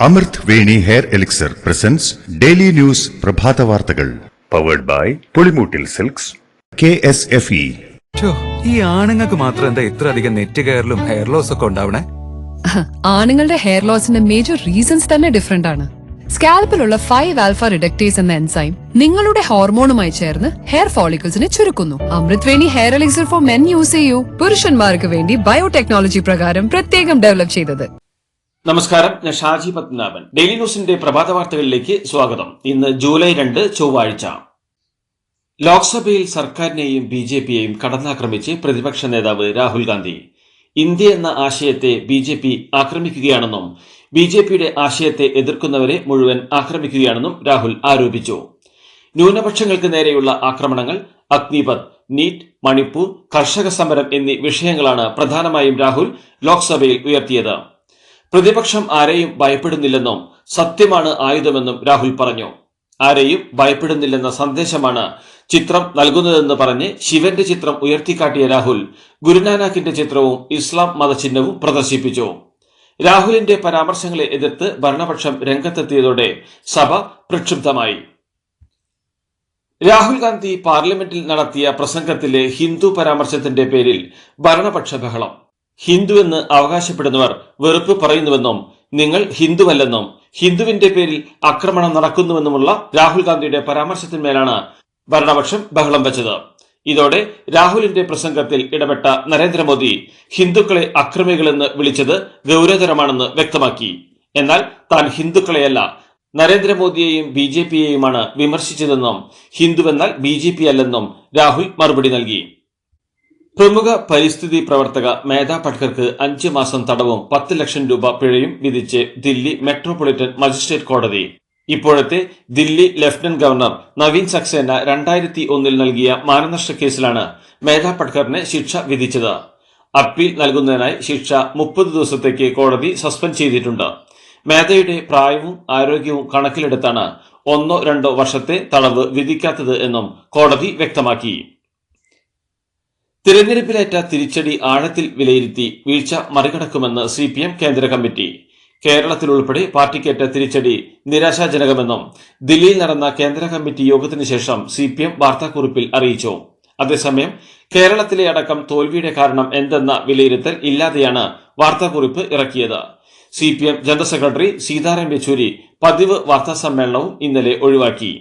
അമൃത് Veni hair elixir presents daily news പ്രഭാത വാർത്തകൾ powered by Pulimoottil silks KSFE. ഈ ആണുങ്ങൾക്ക് മാത്രം എന്താ ഇത്ര അധികം നെറ്റ് കെയറിലും ഹെയർ ലോസ് ഒക്കെ ഉണ്ടാവണേ? ആണുങ്ങളുടെ ഹെയർ ലോസിന്റെ മേജർ റീസൺസ് തന്നെ ഡിഫറെന്റ് ആണ്. സ്കാൽപ്പിലുള്ള 5-alpha റിഡക്ടേസ് എന്ന എൻസൈം നിങ്ങളുടെ ഹോർമോണുമായി ചേർന്ന് ഹെയർ ഫോളിക്കിൾസിനെ ചുരുക്കുന്നു. Amrit Veni hair elixir for men use ചെയ്യൂ. പുരുഷന്മാർക്ക് വേണ്ടി ബയോടെക്നോളജി പ്രകാരം പ്രത്യേകം ഡെവലപ്പ് ചെയ്തത്. നമസ്കാരം, ഞാൻ ഷാജി പത്മനാഭൻ. ഡെയിലി ന്യൂസിന്റെ പ്രഭാത വാർത്തകളിലേക്ക് സ്വാഗതം. ഇന്ന് ജൂലൈ 2 ചൊവ്വാഴ്ച. ലോക്സഭയിൽ സർക്കാരിനെയും BJPയെയും കടന്നാക്രമിച്ച് പ്രതിപക്ഷ നേതാവ് രാഹുൽ ഗാന്ധി ഇന്ത്യ എന്ന ആശയത്തെ BJP ആക്രമിക്കുകയാണെന്നും BJPയുടെ ആശയത്തെ എതിർക്കുന്നവരെ മുഴുവൻ ആക്രമിക്കുകയാണെന്നും രാഹുൽ ആരോപിച്ചു. ന്യൂനപക്ഷങ്ങൾക്ക് നേരെയുള്ള ആക്രമണങ്ങൾ, അഗ്നിപത്, നീറ്റ്, മണിപ്പൂർ, കർഷക സമരം എന്നീ വിഷയങ്ങളാണ് പ്രധാനമായും രാഹുൽ ലോക്സഭയിൽ ഉയർത്തിയത്. പ്രതിപക്ഷം ആരെയും ഭയപ്പെടുന്നില്ലെന്നും സത്യമാണ് ആയുധമെന്നും രാഹുൽ പറഞ്ഞു. ആരെയും ഭയപ്പെടുന്നില്ലെന്ന സന്ദേശമാണ് ചിത്രം നൽകുന്നതെന്ന് പറഞ്ഞ് ശിവന്റെ ചിത്രം ഉയർത്തിക്കാട്ടിയ രാഹുൽ ഗുരുനാനാക്കിന്റെ ചിത്രവും ഇസ്ലാം മതചിഹ്നവും പ്രദർശിപ്പിച്ചു. രാഹുലിന്റെ പരാമർശങ്ങളെ എതിർത്ത് ഭരണപക്ഷം രംഗത്തെത്തിയതോടെ സഭ പ്രക്ഷുബ്ധമായി. രാഹുൽ ഗാന്ധി പാർലമെന്റിൽ നടത്തിയ പ്രസംഗത്തിലെ ഹിന്ദു പരാമർശത്തിന്റെ പേരിൽ ഭരണപക്ഷ ബഹളം. ഹിന്ദുവെന്ന് അവകാശപ്പെടുന്നവർ വെറുപ്പ് പറയുന്നുവെന്നും നിങ്ങൾ ഹിന്ദുവല്ലെന്നും ഹിന്ദുവിന്റെ പേരിൽ ആക്രമണം നടക്കുന്നുവെന്നുമുള്ള രാഹുൽ ഗാന്ധിയുടെ പരാമർശത്തിന്മേലാണ് ഭരണപക്ഷം ബഹളം വെച്ചത്. ഇതോടെ രാഹുലിന്റെ പ്രസംഗത്തിൽ ഇടപെട്ട നരേന്ദ്രമോദി ഹിന്ദുക്കളെ അക്രമികളെന്ന് വിളിച്ചത് ഗൗരവതരമാണെന്ന് വ്യക്തമാക്കി. എന്നാൽ താൻ ഹിന്ദുക്കളെയല്ല, നരേന്ദ്രമോദിയെയും BJPയെയുമാണ് വിമർശിച്ചതെന്നും ഹിന്ദുവെന്നാൽ BJP അല്ലെന്നും രാഹുൽ മറുപടി നൽകി. പ്രമുഖ പരിസ്ഥിതി പ്രവർത്തക മേധാ പട്കർക്ക് 5 മാസം തടവും 10 ലക്ഷം രൂപ പിഴയും വിധിച്ച് ദില്ലി മെട്രോപൊളിറ്റൻ മജിസ്ട്രേറ്റ് കോടതി. ഇപ്പോഴത്തെ ദില്ലി ലഫ്റ്റനന്റ് ഗവർണർ നവീൻ സക്സേന 2001 നൽകിയ മാനനഷ്ട കേസിലാണ് മേധാ പട്കറിന് ശിക്ഷ വിധിച്ചത്. അപ്പീൽ നൽകുന്നതിനായി ശിക്ഷ 30 ദിവസത്തേക്ക് കോടതി സസ്പെൻഡ് ചെയ്തിട്ടുണ്ട്. മേധയുടെ പ്രായവും ആരോഗ്യവും കണക്കിലെടുത്താണ് 1-2 വർഷത്തെ തടവ് വിധിക്കാത്തത് എന്നും കോടതി വ്യക്തമാക്കി. തിരഞ്ഞെടുപ്പിലേറ്റ തിരിച്ചടി ആഴത്തിൽ വിലയിരുത്തി വീഴ്ച മറികടക്കുമെന്ന് CPM കേന്ദ്ര കമ്മിറ്റി. കേരളത്തിലുൾപ്പെടെ പാർട്ടിക്കേറ്റ തിരിച്ചടി നിരാശാജനകമെന്നും ദില്ലിയിൽ നടന്ന കേന്ദ്ര കമ്മിറ്റി യോഗത്തിനു ശേഷം CPM വാർത്താക്കുറിപ്പിൽ അറിയിച്ചു. അതേസമയം കേരളത്തിലെ അടക്കം തോൽവിയുടെ കാരണം എന്തെന്ന വിലയിരുത്തൽ ഇല്ലാതെയാണ് വാർത്താക്കുറിപ്പ് ഇറക്കിയത്. CPM general secretary Sitaram Yechury പതിവ് വാർത്താസമ്മേളനവും ഇന്നലെ ഒഴിവാക്കി.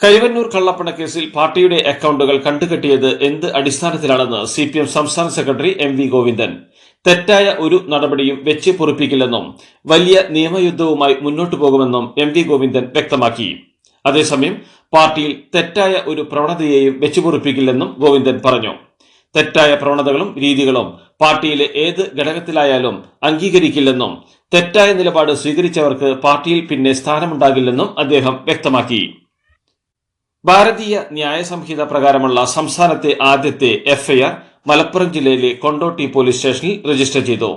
കരുവന്നൂർ കള്ളപ്പണക്കേസിൽ പാർട്ടിയുടെ അക്കൗണ്ടുകൾ കണ്ടുകെട്ടിയത് എന്ത് അടിസ്ഥാനത്തിലാണെന്ന് CPM സംസ്ഥാന സെക്രട്ടറി MV ഗോവിന്ദൻ. തെറ്റായ ഒരു നടപടിയും വെച്ച് പൊറുപ്പിക്കില്ലെന്നും വലിയ നിയമയുദ്ധവുമായി മുന്നോട്ടു പോകുമെന്നും MV ഗോവിന്ദൻ വ്യക്തമാക്കി. അതേസമയം പാർട്ടിയിൽ തെറ്റായ ഒരു പ്രവണതയെയും വെച്ചുപൊറുപ്പിക്കില്ലെന്നും ഗോവിന്ദൻ പറഞ്ഞു. തെറ്റായ പ്രവണതകളും രീതികളും പാർട്ടിയിലെ ഏത് ഘടകത്തിലായാലും അംഗീകരിക്കില്ലെന്നും തെറ്റായ നിലപാട് സ്വീകരിച്ചവർക്ക് പാർട്ടിയിൽ പിന്നെ സ്ഥാനമുണ്ടാകില്ലെന്നും അദ്ദേഹം വ്യക്തമാക്കി. ഭാരതീയ ന്യായ സംഹിത പ്രകാരമുള്ള സംസ്ഥാനത്തെ ആദ്യത്തെ FIR മലപ്പുറം ജില്ലയിലെ കൊണ്ടോട്ടി പോലീസ് സ്റ്റേഷനിൽ രജിസ്റ്റർ ചെയ്തു.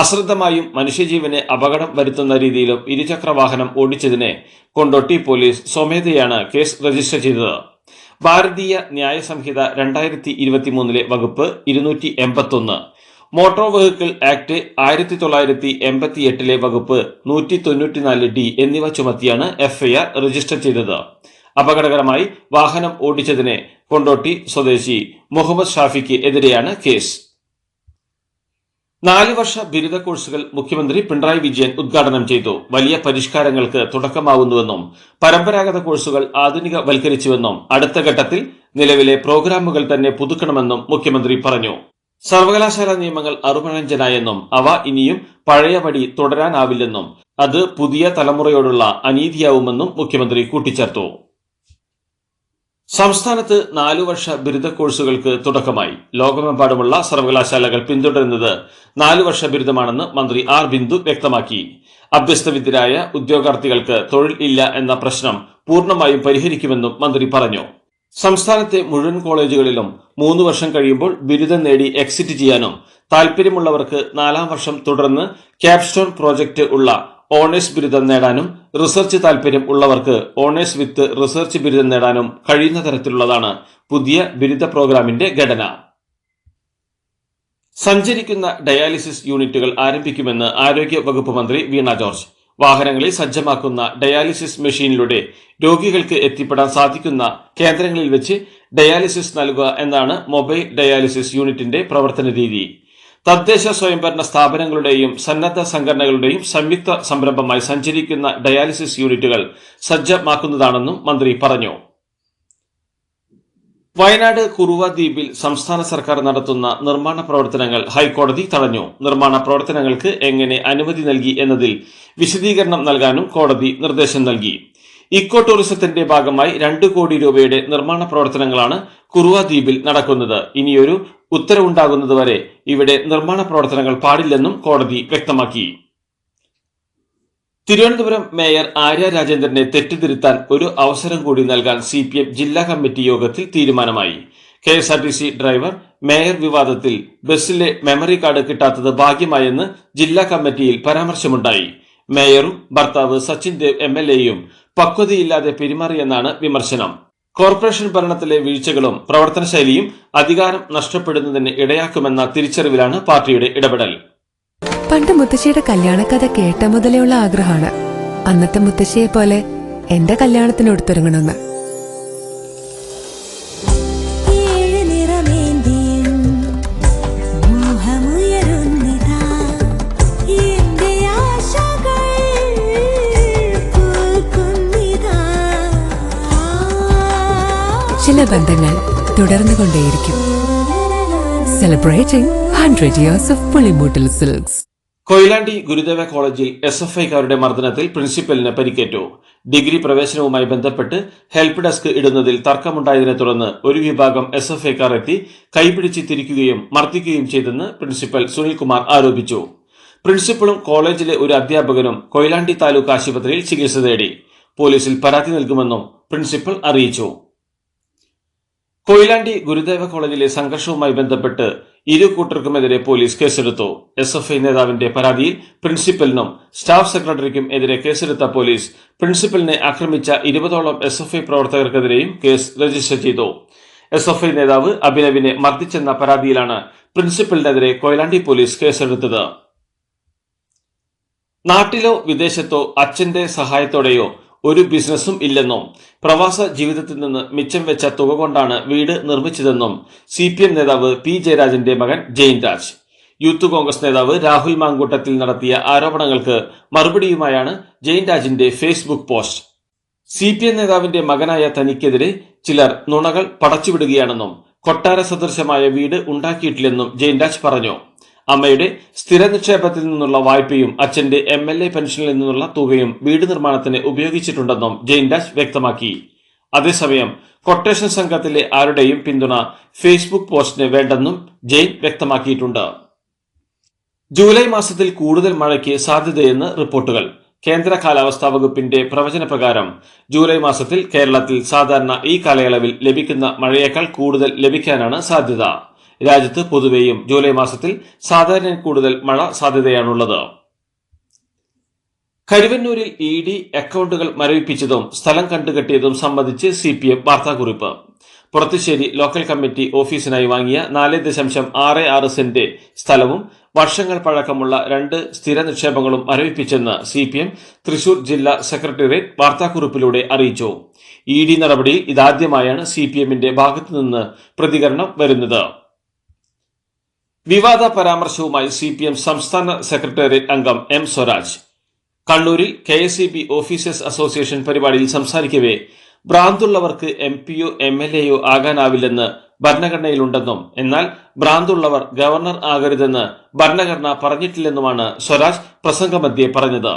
അശ്രദ്ധമായും മനുഷ്യജീവന് അപകടം വരുത്തുന്ന രീതിയിലും ഇരുചക്ര വാഹനം ഓടിച്ചതിന് കൊണ്ടോട്ടി പോലീസ് സ്വമേധയാണ് കേസ് രജിസ്റ്റർ ചെയ്തത്. ഭാരതീയ ന്യായ സംഹിത 2023 വകുപ്പ് 281, മോട്ടോർ വെഹിക്കിൾ ആക്ട് 1988 വകുപ്പ് 194D എന്നിവ ചുമത്തിയാണ് FIR രജിസ്റ്റർ ചെയ്തത്. അപകടകരമായി വാഹനം ഓടിച്ചതിന് കൊണ്ടോട്ടി സ്വദേശി മുഹമ്മദ് ഷാഫിക്ക് എതിരെയാണ് കേസ്. 4 വർഷ ബിരുദ കോഴ്സുകൾ മുഖ്യമന്ത്രി പിണറായി വിജയൻ ഉദ്ഘാടനം ചെയ്തു. വലിയ പരിഷ്കാരങ്ങൾക്ക് തുടക്കമാവുന്നുവെന്നും പരമ്പരാഗത കോഴ്സുകൾ ആധുനികവൽക്കരിച്ചുവെന്നും അടുത്ത ഘട്ടത്തിൽ നിലവിലെ പ്രോഗ്രാമുകൾ തന്നെ പുതുക്കണമെന്നും മുഖ്യമന്ത്രി പറഞ്ഞു. സർവകലാശാല നിയമങ്ങൾ അറുപഴഞ്ചനായെന്നും അവ ഇനിയും പഴയപടി തുടരാനാവില്ലെന്നും അത് പുതിയ തലമുറയോടുള്ള അനീതിയാവുമെന്നും മുഖ്യമന്ത്രി കൂട്ടിച്ചേർത്തു. സംസ്ഥാനത്ത് 4 വർഷ ബിരുദ കോഴ്സുകൾക്ക് തുടക്കമായി. ലോകമെമ്പാടുമുള്ള സർവകലാശാലകൾ പിന്തുടരുന്നത് 4 വർഷ ബിരുദമാണെന്ന് മന്ത്രി R ബിന്ദു വ്യക്തമാക്കി. അഭ്യസ്തവിദ്യരായ ഉദ്യോഗാർത്ഥികൾക്ക് തൊഴിൽ ഇല്ല എന്ന പ്രശ്നം പൂർണ്ണമായും പരിഹരിക്കുമെന്നും മന്ത്രി പറഞ്ഞു. സംസ്ഥാനത്തെ മുഴുവൻ കോളേജുകളിലും 3 വർഷം കഴിയുമ്പോൾ ബിരുദം നേടി എക്സിറ്റ് ചെയ്യാനും താൽപര്യമുള്ളവർക്ക് 4ാം വർഷം തുടർന്ന് ക്യാപ്സ്റ്റോൺ പ്രോജക്റ്റ് ഉള്ള ഓണേഴ്സ് ബിരുദം നേടാനും റിസർച്ച് താൽപര്യം ഉള്ളവർക്ക് ഓണേഴ്സ് വിത്ത് റിസർച്ച് ബിരുദം നേടാനും കഴിയുന്ന തരത്തിലുള്ളതാണ് പുതിയ ബിരുദ പ്രോഗ്രാമിന്റെ ഘടന. സഞ്ചരിക്കുന്ന ഡയാലിസിസ് യൂണിറ്റുകൾ ആരംഭിക്കുമെന്ന് ആരോഗ്യ വകുപ്പ് മന്ത്രി വീണ ജോർജ്. വാഹനങ്ങളിൽ സജ്ജമാക്കുന്ന ഡയാലിസിസ് മെഷീനിലൂടെ രോഗികൾക്ക് എത്തിപ്പെടാൻ സാധിക്കുന്ന കേന്ദ്രങ്ങളിൽ വെച്ച് ഡയാലിസിസ് നൽകുക എന്നാണ് മൊബൈൽ ഡയാലിസിസ് യൂണിറ്റിന്റെ പ്രവർത്തന രീതി. തദ്ദേശ സ്വയംഭരണ സ്ഥാപനങ്ങളുടെയും സന്നദ്ധ സംഘടനകളുടെയും സംയുക്ത സംരംഭമായി സഞ്ചരിക്കുന്ന ഡയാലിസിസ് യൂണിറ്റുകൾ സജ്ജമാക്കുന്നതാണെന്നും മന്ത്രി പറഞ്ഞു. വയനാട് കുറുവ ദ്വീപിൽ സംസ്ഥാന സർക്കാർ നടത്തുന്ന നിർമ്മാണ പ്രവർത്തനങ്ങൾ ഹൈക്കോടതി തടഞ്ഞു. നിർമ്മാണ പ്രവർത്തനങ്ങൾക്ക് എങ്ങനെ അനുമതി നൽകി എന്നതിൽ വിശദീകരണം നൽകാനും കോടതി നിർദ്ദേശം നൽകി. ഇക്കോ ടൂറിസത്തിന്റെ ഭാഗമായി 2 കോടി രൂപയുടെ നിർമ്മാണ പ്രവർത്തനങ്ങളാണ് കുറുവ ദ്വീപിൽ നടക്കുന്നത്. ഇനിയൊരു ഉത്തരവുണ്ടാകുന്നതുവരെ ഇവിടെ നിർമ്മാണ പ്രവർത്തനങ്ങൾ പാടില്ലെന്നും കോടതി വ്യക്തമാക്കി. തിരുവനന്തപുരം മേയർ ആര്യ രാജേന്ദ്രനെ തെറ്റിദ്ധരുത്താൻ ഒരു അവസരം കൂടി നൽകാൻ CPM ജില്ലാ കമ്മിറ്റി യോഗത്തിൽ തീരുമാനമായി. KSRTC ഡ്രൈവർ മേയർ വിവാദത്തിൽ ബസ്സിലെ മെമ്മറി കാർഡ് കിട്ടാത്തത് ഭാഗ്യമായെന്ന് ജില്ലാ കമ്മിറ്റിയിൽ പരാമർശമുണ്ടായി. മേയറും ഭർത്താവ് സച്ചിൻ ദേവ് MLAയും പക്വതയില്ലാതെ പെരുമാറിയെന്നാണ് വിമർശനം. കോർപ്പറേഷൻ ഭരണത്തിലെ വീഴ്ചകളും പ്രവർത്തന ശൈലിയും അധികാരം നഷ്ടപ്പെടുന്നതിന് ഇടയാക്കുമെന്ന തിരിച്ചറിവിലാണ് പാർട്ടിയുടെ ഇടപെടൽ. പണ്ട് മുത്തശ്ശിയുടെ കല്യാണക്കഥ കേട്ട മുതലെയുള്ള ആഗ്രഹമാണ് അന്നത്തെ മുത്തശ്ശിയെ പോലെ എന്റെ കല്യാണത്തിന് എടുത്തൊരുങ്ങണമെന്ന്. ചില ബന്ധങ്ങൾ തുടർന്നുകൊണ്ടേയിരിക്കും. Celebrating 100 years of Pulimoottil silks. Koyilandy Gurudeva കോളേജിൽ SFIക്കാരുടെ മർദ്ദനത്തിൽ പ്രിൻസിപ്പലിന് പരിക്കേറ്റു. ഡിഗ്രി പ്രവേശനവുമായി ബന്ധപ്പെട്ട് ഹെൽപ്പ് ഡെസ്ക് ഇടുന്നതിൽ തർക്കമുണ്ടായതിനെ തുടർന്ന് ഒരു വിഭാഗം SFIക്കാർ എത്തി കൈപിടിച്ച് തിരിക്കുകയും മർദ്ദിക്കുകയും ചെയ്തെന്ന് പ്രിൻസിപ്പൽ സുനിൽകുമാർ ആരോപിച്ചു. പ്രിൻസിപ്പലും കോളേജിലെ ഒരു അധ്യാപകനും കൊയിലാണ്ടി താലൂക്ക് ആശുപത്രിയിൽ ചികിത്സ തേടി. പോലീസിൽ പരാതി നൽകുമെന്നും പ്രിൻസിപ്പൽ അറിയിച്ചു. കൊയിലാണ്ടി ഗുരുദേവ കോളേജിലെ സംഘർഷവുമായി ബന്ധപ്പെട്ട് ഇരു കൂട്ടർക്കുമെതിരെ പോലീസ് കേസെടുത്തു. SFI നേതാവിന്റെ പരാതിയിൽ പ്രിൻസിപ്പലിനും സ്റ്റാഫ് സെക്രട്ടറിക്കും എതിരെ കേസെടുത്ത പോലീസ് പ്രിൻസിപ്പലിനെ ആക്രമിച്ച 20ഓളം SFI പ്രവർത്തകർക്കെതിരെയും കേസ് രജിസ്റ്റർ ചെയ്തു. SFI നേതാവ് അഭിനവിനെ മർദ്ദിച്ചെന്ന പരാതിയിലാണ് പ്രിൻസിപ്പലിനെതിരെ കൊയിലാണ്ടി പോലീസ് കേസെടുത്തത്. നാട്ടിലോ വിദേശത്തോ അച്ഛന്റെ സഹായത്തോടെയോ ഒരു ബിസിനസ്സും ഇല്ലെന്നും പ്രവാസ ജീവിതത്തിൽ നിന്ന് മിച്ചം വെച്ച തുക കൊണ്ടാണ് വീട് നിർമ്മിച്ചതെന്നും CPM നേതാവ് P ജയരാജന്റെ മകൻ ജെയിൻ രാജ്. യൂത്ത് കോൺഗ്രസ് നേതാവ് രാഹുൽ മാങ്കൂട്ടത്തിൽ നടത്തിയ ആരോപണങ്ങൾക്ക് മറുപടിയുമായാണ് ജെയിൻ രാജിന്റെ ഫേസ്ബുക്ക് പോസ്റ്റ്. CPM നേതാവിന്റെ മകനായ തനിക്കെതിരെ ചിലർ നുണകൾ പടച്ചുവിടുകയാണെന്നും കൊട്ടാര സദൃശമായ വീട് ഉണ്ടാക്കിയിട്ടില്ലെന്നും ജെയിൻ രാജ് പറഞ്ഞു. അമ്മയുടെ സ്ഥിര നിക്ഷേപത്തിൽ നിന്നുള്ള വായ്പയും അച്ഛന്റെ MLA പെൻഷനിൽ നിന്നുള്ള തുകയും വീട് നിർമ്മാണത്തിന് ഉപയോഗിച്ചിട്ടുണ്ടെന്നും ജെയിൻ രാജ് വ്യക്തമാക്കി. അതേസമയം കൊട്ടേഷൻ സംഘത്തിലെ ആരുടെയും പിന്തുണ ഫേസ്ബുക്ക് പോസ്റ്റിന് വേണ്ടെന്നും ജെയിൻ വ്യക്തമാക്കിയിട്ടുണ്ട്. ജൂലൈ മാസത്തിൽ കൂടുതൽ മഴയ്ക്ക് സാധ്യതയെന്ന് റിപ്പോർട്ടുകൾ. കേന്ദ്ര കാലാവസ്ഥാ വകുപ്പിന്റെ പ്രവചന പ്രകാരം ജൂലൈ മാസത്തിൽ കേരളത്തിൽ സാധാരണ ഈ കാലയളവിൽ ലഭിക്കുന്ന മഴയേക്കാൾ കൂടുതൽ ലഭിക്കാനാണ് സാധ്യത. രാജ്യത്ത് പൊതുവെയും ജൂലൈ മാസത്തിൽ സാധാരണ കൂടുതൽ മഴ സാധ്യതയാണുള്ളത്. കരുവന്നൂരിൽ ED അക്കൗണ്ടുകൾ മരവിപ്പിച്ചതും സ്ഥലം കണ്ടുകെട്ടിയതും സംബന്ധിച്ച് CPM വാർത്താക്കുറിപ്പ്. പുറത്തുശ്ശേരി ലോക്കൽ കമ്മിറ്റി ഓഫീസിനായി വാങ്ങിയ 4.66 സെന്റ് സ്ഥലവും വർഷങ്ങൾ പഴക്കമുള്ള 2 സ്ഥിര നിക്ഷേപങ്ങളും മരവിപ്പിച്ചെന്ന് CPM തൃശൂർ ജില്ലാ സെക്രട്ടേറിയറ്റ് വാർത്താക്കുറിപ്പിലൂടെ അറിയിച്ചു. ED നടപടിയിൽ ഇതാദ്യമായാണ് CPMന്റെ ഭാഗത്തുനിന്ന് പ്രതികരണം വരുന്നത്. വിവാദ പരാമർശവുമായി CPM സംസ്ഥാന സെക്രട്ടേറിയറ്റ് അംഗം M സ്വരാജ്. കണ്ണൂരിൽ KSEB ഓഫീസേഴ്സ് അസോസിയേഷൻ പരിപാടിയിൽ സംസാരിക്കവേ ഭ്രാന്തുള്ളവർക്ക് MPയോ MLAയോ ആകാനാവില്ലെന്ന് ഭരണഘടനയിലുണ്ടെന്നും എന്നാൽ ഭ്രാന്തുള്ളവർ ഗവർണർ ആകരുതെന്ന് ഭരണഘടന പറഞ്ഞിട്ടില്ലെന്നുമാണ് സ്വരാജ് പ്രസംഗമധ്യേ പറഞ്ഞത്.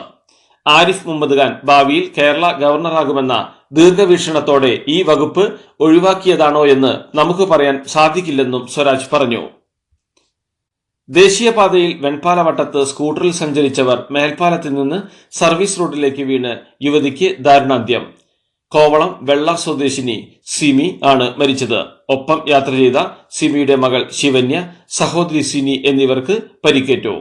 ആരിഫ് മുഹമ്മദ് ഖാൻ ഭാവിയിൽ കേരള ഗവർണറാകുമെന്ന ദീർഘവീക്ഷണത്തോടെ ഈ വകുപ്പ് ഒഴിവാക്കിയതാണോ എന്ന് നമുക്ക് പറയാൻ സാധിക്കില്ലെന്നും സ്വരാജ് പറഞ്ഞു. ദേശീയപാതയിൽ വെൺപാലവട്ടത്ത് സ്കൂട്ടറിൽ സഞ്ചരിച്ചവർ മേൽപ്പാലത്തിൽ നിന്ന് സർവീസ് റോഡിലേക്ക് വീണ് യുവതിക്ക് ദാരുണാന്ത്യം. കോവളം വെള്ളാർ സ്വദേശിനി സിമി ആണ് മരിച്ചത്. ഒപ്പം യാത്ര ചെയ്ത സിമിയുടെ മകൾ ശിവന്യ, സഹോദരി സിനി എന്നിവർക്ക് പരിക്കേറ്റു.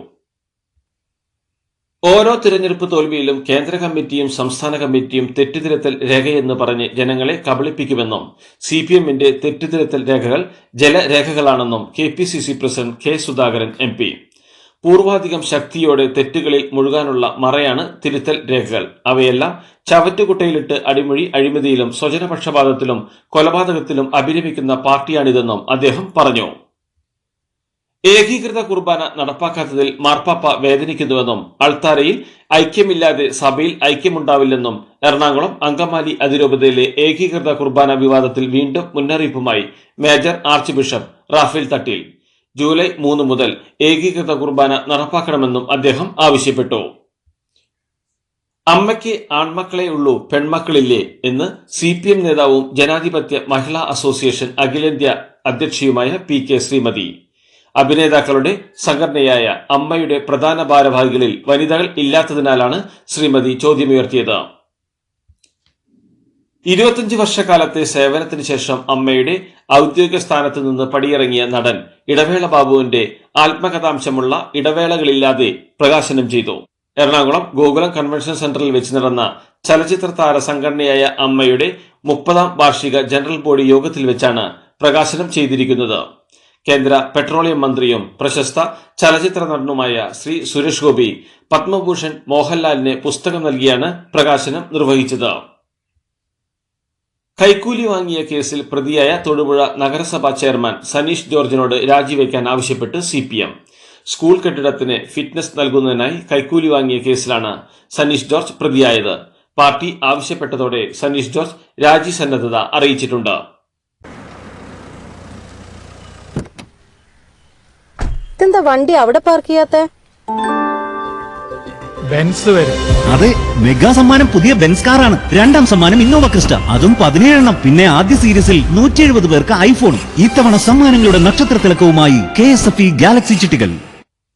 ഓരോ തിരഞ്ഞെടുപ്പ് തോൽവിയിലും കേന്ദ്ര കമ്മിറ്റിയും സംസ്ഥാന കമ്മിറ്റിയും തെറ്റുതിരുത്തൽ രേഖയെന്ന് പറഞ്ഞ് ജനങ്ങളെ കബളിപ്പിക്കുമെന്നും CPMന്റെ തെറ്റുതിരുത്തൽ രേഖകൾ ജലരേഖകളാണെന്നും KPCC president K Sudhakaran MP. പൂർവാധികം ശക്തിയോടെ തെറ്റുകളിൽ മുഴുകാനുള്ള മറയാണ് തിരുത്തൽ രേഖകൾ. അവയെല്ലാം ചവറ്റുകുട്ടയിലിട്ട് അടിമൊഴി അഴിമതിയിലും സ്വജനപക്ഷപാതത്തിലും കൊലപാതകത്തിലും അഭിരമിക്കുന്ന പാർട്ടിയാണിതെന്നും അദ്ദേഹം പറഞ്ഞു. ഏകീകൃത കുർബാന നടപ്പാക്കാത്തതിൽ മാർപ്പാപ്പ വേദനിക്കുന്നുവെന്നും അൾത്താരയിൽ ഐക്യമില്ലാതെ സഭയിൽ ഐക്യമുണ്ടാവില്ലെന്നും എറണാകുളം അങ്കമാലി അതിരൂപതയിലെ ഏകീകൃത കുർബാന വിവാദത്തിൽ വീണ്ടും മുന്നറിയിപ്പുമായി major arch bishop Raphael Thattil. July 3 മുതൽ ഏകീകൃത കുർബാന നടപ്പാക്കണമെന്നും അദ്ദേഹം ആവശ്യപ്പെട്ടു. അമ്മയ്ക്ക് ആൺമക്കളെ ഉള്ളൂ പെൺമക്കളില്ലേ എന്ന് CPM നേതാവും ജനാധിപത്യ മഹിളാ അസോസിയേഷൻ അഖിലേന്ത്യാ അധ്യക്ഷയുമായ PK ശ്രീമതി. അഭിനേതാക്കളുടെ സംഘടനയായ അമ്മയുടെ പ്രധാന ഭാരവാഹികളിൽ വനിതകൾ ഇല്ലാത്തതിനാലാണ് ശ്രീമതി ചോദ്യമുയർത്തിയത്. 25 വർഷക്കാലത്തെ സേവനത്തിന് ശേഷം അമ്മയുടെ ഔദ്യോഗിക സ്ഥാനത്ത് നിന്ന് പടിയിറങ്ങിയ നടൻ ഇടവേള ബാബുവിന്റെ ആത്മകഥാംശമുള്ള ഇടവേളകളില്ലാതെ പ്രകാശനം ചെയ്തു. എറണാകുളം ഗോകുലം കൺവെൻഷൻ സെന്ററിൽ വെച്ച് നടന്ന ചലച്ചിത്ര താര സംഘടനയായ അമ്മയുടെ 30ാം വാർഷിക ജനറൽ ബോഡി യോഗത്തിൽ വെച്ചാണ് പ്രകാശനം ചെയ്തിരിക്കുന്നത്. കേന്ദ്ര പെട്രോളിയം മന്ത്രിയും പ്രശസ്ത ചലച്ചിത്ര നടനുമായ ശ്രീ സുരേഷ് ഗോപി പത്മഭൂഷൺ മോഹൻലാലിന് പുസ്തകം നൽകിയാണ് പ്രകാശനം നിർവഹിച്ചത്. കൈക്കൂലി വാങ്ങിയ കേസിൽ പ്രതിയായ തൊടുപുഴ നഗരസഭാ ചെയർമാൻ സനീഷ് ജോർജിനോട് രാജിവെക്കാൻ ആവശ്യപ്പെട്ട് CPM. സ്കൂൾ കെട്ടിടത്തിന് ഫിറ്റ്നസ് നൽകുന്നതിനായി കൈക്കൂലി വാങ്ങിയ കേസിലാണ് സനീഷ് ജോർജ് പ്രതിയായത്. പാർട്ടി ആവശ്യപ്പെട്ടതോടെ സനീഷ് ജോർജ് രാജി സന്നദ്ധത അറിയിച്ചിട്ടുണ്ട്. ഇതെന്താ വണ്ടി അവിടെ പാർക്ക് ചെയ്യാത്ത? ബെൻസ് വരും. അതെ, മെഗാ സമ്മാനം പുതിയ ബെൻസ് കാറാണ്. 2ാം സമ്മാനം ഇന്നോവ ക്രിസ്റ്റ, അതും 17 എണ്ണം. പിന്നെ ആദ്യ സീരീസിൽ 170 പേർക്ക് ഐഫോൺ. ഇത്തവണ സമ്മാനങ്ങളുടെ നക്ഷത്ര തിളക്കവുമായി KSFE ഗാലക്സി ചിട്ടികൾ.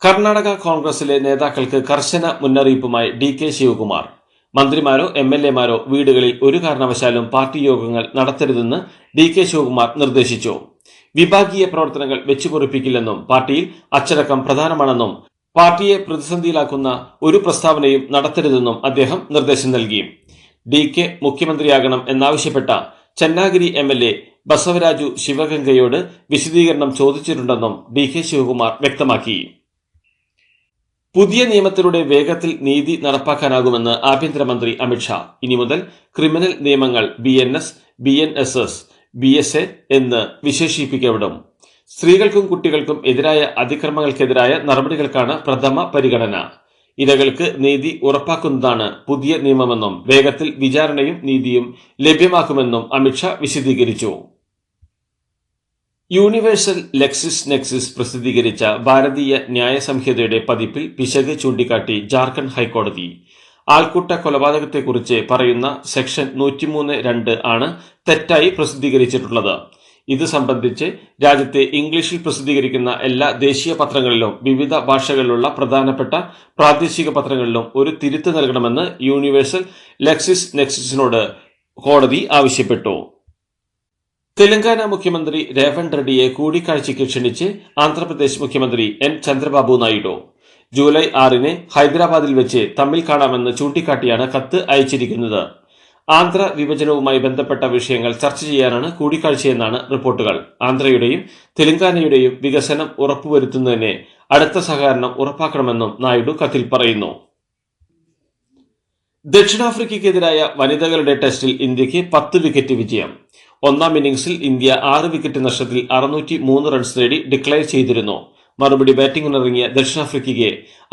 കർണാടക കോൺഗ്രസിലെ നേതാക്കൾക്ക് കർശന മുന്നറിയിപ്പുമായി DK ശിവകുമാർ. മന്ത്രിമാരോ MLA മാരോ വീടുകളിൽ ഒരു കാരണവശാലും പാർട്ടി യോഗങ്ങൾ നടത്തരുതെന്ന് DK ശിവകുമാർ നിർദ്ദേശിച്ചു. വിഭാഗീയ പ്രവർത്തനങ്ങൾ വെച്ചുപൊറിപ്പിക്കില്ലെന്നും പാർട്ടിയിൽ അച്ചടക്കം പ്രധാനമാണെന്നും പാർട്ടിയെ പ്രതിസന്ധിയിലാക്കുന്ന ഒരു പ്രസ്താവനയും നടത്തരുതെന്നും അദ്ദേഹം നിർദ്ദേശം നൽകി. DK മുഖ്യമന്ത്രിയാകണം എന്നാവശ്യപ്പെട്ട ചെന്നാഗിരി MLA ബസവരാജു ശിവഗംഗയോട് വിശദീകരണം ചോദിച്ചിട്ടുണ്ടെന്നും DK ശിവകുമാർ വ്യക്തമാക്കി. പുതിയ നിയമത്തിലൂടെ വേഗത്തിൽ നീതി നടപ്പാക്കാനാകുമെന്ന് ആഭ്യന്തരമന്ത്രി അമിത്ഷാ. ഇനി മുതൽ ക്രിമിനൽ നിയമങ്ങൾ BNS, BNSS, BSA എന്ന് വിശേഷിപ്പിക്കപ്പെടും. സ്ത്രീകൾക്കും കുട്ടികൾക്കും എതിരായ അതിക്രമങ്ങൾക്കെതിരായ നടപടികൾക്കാണ് പ്രഥമ പരിഗണന. ഇരകൾക്ക് നീതി ഉറപ്പാക്കുന്നതാണ് പുതിയ നിയമമെന്നും വേഗത്തിൽ വിചാരണയും നീതിയും ലഭ്യമാക്കുമെന്നും അമിത്ഷാ വിശദീകരിച്ചു. യൂണിവേഴ്സൽ ലെക്സിസ് നെക്സിസ് പ്രസിദ്ധീകരിച്ച ഭാരതീയ ന്യായ സംഹിതയുടെ പതിപ്പിൽ പിശക് ചൂണ്ടിക്കാട്ടി ജാർഖണ്ഡ് ഹൈക്കോടതി. ആൾക്കൂട്ട കൊലപാതകത്തെക്കുറിച്ച് പറയുന്ന സെക്ഷൻ 103(2) ആണ് തെറ്റായി പ്രസിദ്ധീകരിച്ചിട്ടുള്ളത്. ഇത് സംബന്ധിച്ച് രാജ്യത്തെ ഇംഗ്ലീഷിൽ പ്രസിദ്ധീകരിക്കുന്ന എല്ലാ ദേശീയ പത്രങ്ങളിലും വിവിധ ഭാഷകളിലുള്ള പ്രധാനപ്പെട്ട പ്രാദേശിക പത്രങ്ങളിലും ഒരു തിരുത്ത് നൽകണമെന്ന് യൂണിവേഴ്സൽ ലെക്സിസ് നെക്സിസിനോട് കോടതി ആവശ്യപ്പെട്ടു. തെലങ്കാന മുഖ്യമന്ത്രി രേവന്ത് റെഡ്ഡിയെ കൂടിക്കാഴ്ചയ്ക്ക് ക്ഷണിച്ച് ആന്ധ്രാപ്രദേശ് മുഖ്യമന്ത്രി N ചന്ദ്രബാബു നായിഡു. ജൂലൈ 6 ഹൈദരാബാദിൽ വെച്ച് തമ്മിൽ കാണാമെന്ന് ചൂണ്ടിക്കാട്ടിയാണ് കത്ത് അയച്ചിരിക്കുന്നത്. ആന്ധ്ര വിഭജനവുമായി ബന്ധപ്പെട്ട വിഷയങ്ങൾ ചർച്ച ചെയ്യാനാണ് കൂടിക്കാഴ്ചയെന്നാണ് റിപ്പോർട്ടുകൾ. ആന്ധ്രയുടെയും തെലങ്കാനയുടെയും വികസനം ഉറപ്പുവരുത്തുന്നതിന് അടുത്ത സഹകരണം ഉറപ്പാക്കണമെന്നും നായിഡു കത്തിൽ പറയുന്നു. ദക്ഷിണാഫ്രിക്കയ്ക്കെതിരായ വനിതകളുടെ ടെസ്റ്റിൽ ഇന്ത്യക്ക് 10 വിക്കറ്റ് വിജയം. 1ാം ഇന്നിംഗ്സിൽ ഇന്ത്യ 6 വിക്കറ്റ് നഷ്ടത്തിൽ 603 റൺസ് നേടി ഡിക്ലെയർ ചെയ്തിരുന്നു. മറുപടി ബാറ്റിംഗിനിറങ്ങിയ ദക്ഷിണാഫ്രിക്കയ്ക്ക്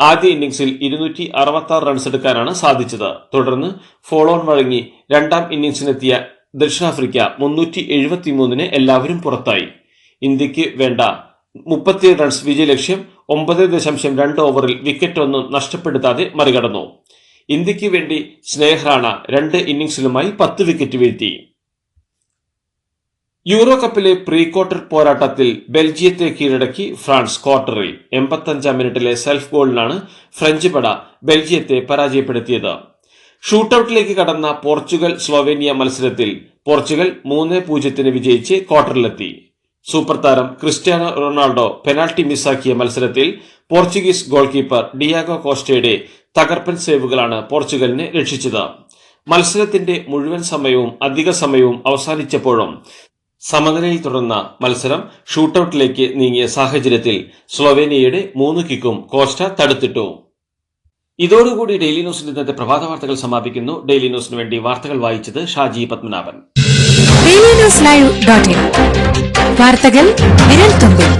ആദ്യ ഇന്നിംഗ്സിൽ 266 റൺസ് എടുക്കാനാണ് സാധിച്ചത്. തുടർന്ന് ഫോളോ ഓൺ വഴങ്ങി 2ാം ഇന്നിംഗ്സിനെത്തിയ ദക്ഷിണാഫ്രിക്ക 373 എല്ലാവരും പുറത്തായി. ഇന്ത്യക്ക് വേണ്ട 37 റൺസ് വിജയലക്ഷ്യം 9.2 ഓവറിൽ വിക്കറ്റ് ഒന്നും നഷ്ടപ്പെടുത്താതെ മറികടന്നു. ഇന്ത്യക്ക് വേണ്ടി സ്നേഹ് റാണ 2 ഇന്നിംഗ്സിലുമായി 10 വിക്കറ്റ് വീഴ്ത്തി. യൂറോ കപ്പിലെ പ്രീ ക്വാർട്ടർ പോരാട്ടത്തിൽ ബെൽജിയത്തെ കീഴടക്കി ഫ്രാൻസ്. ക്വാർട്ടറിൽ 85ാം മിനിറ്റിലെ സെൽഫ് ഗോളിനാണ് ഫ്രഞ്ച് പട ബെൽജിയത്തെ പരാജയപ്പെടുത്തിയത്. ഷൂട്ടൌട്ടിലേക്ക് കടന്ന പോർച്ചുഗൽ സ്ലോവേനിയ മത്സരത്തിൽ പോർച്ചുഗൽ 3-0 വിജയിച്ച് ക്വാർട്ടറിലെത്തി. സൂപ്പർ താരം ക്രിസ്ത്യാനോ റൊണാൾഡോ പെനാൽറ്റി മിസ്സാക്കിയ മത്സരത്തിൽ പോർച്ചുഗീസ് ഗോൾ കീപ്പർ ഡിയാഗോ കോസ്റ്റയുടെ തകർപ്പൻ സേവുകളാണ് പോർച്ചുഗലിനെ രക്ഷിച്ചത്. മത്സരത്തിന്റെ മുഴുവൻ സമയവും അധിക സമയവും അവസാനിച്ചപ്പോഴും സമനിലയിൽ തുടർന്ന മത്സരം ഷൂട്ടൌട്ടിലേക്ക് നീങ്ങിയ സാഹചര്യത്തിൽ സ്ലൊവേനിയയുടെ 3 കിക്കും കോസ്റ്റ തടുത്തിട്ടു. ഇതോടുകൂടി ഡെയിലി ന്യൂസിന്റെ ഇന്നത്തെ പ്രഭാത വാർത്തകൾ സമാപിക്കുന്നു. ഡെയിലി ന്യൂസിന് വേണ്ടി വാർത്തകൾ വായിച്ചത് Shaji Padmanabhan. Daily news live .in വാർത്തകൾ വിരൽ തുമ്പിൽ.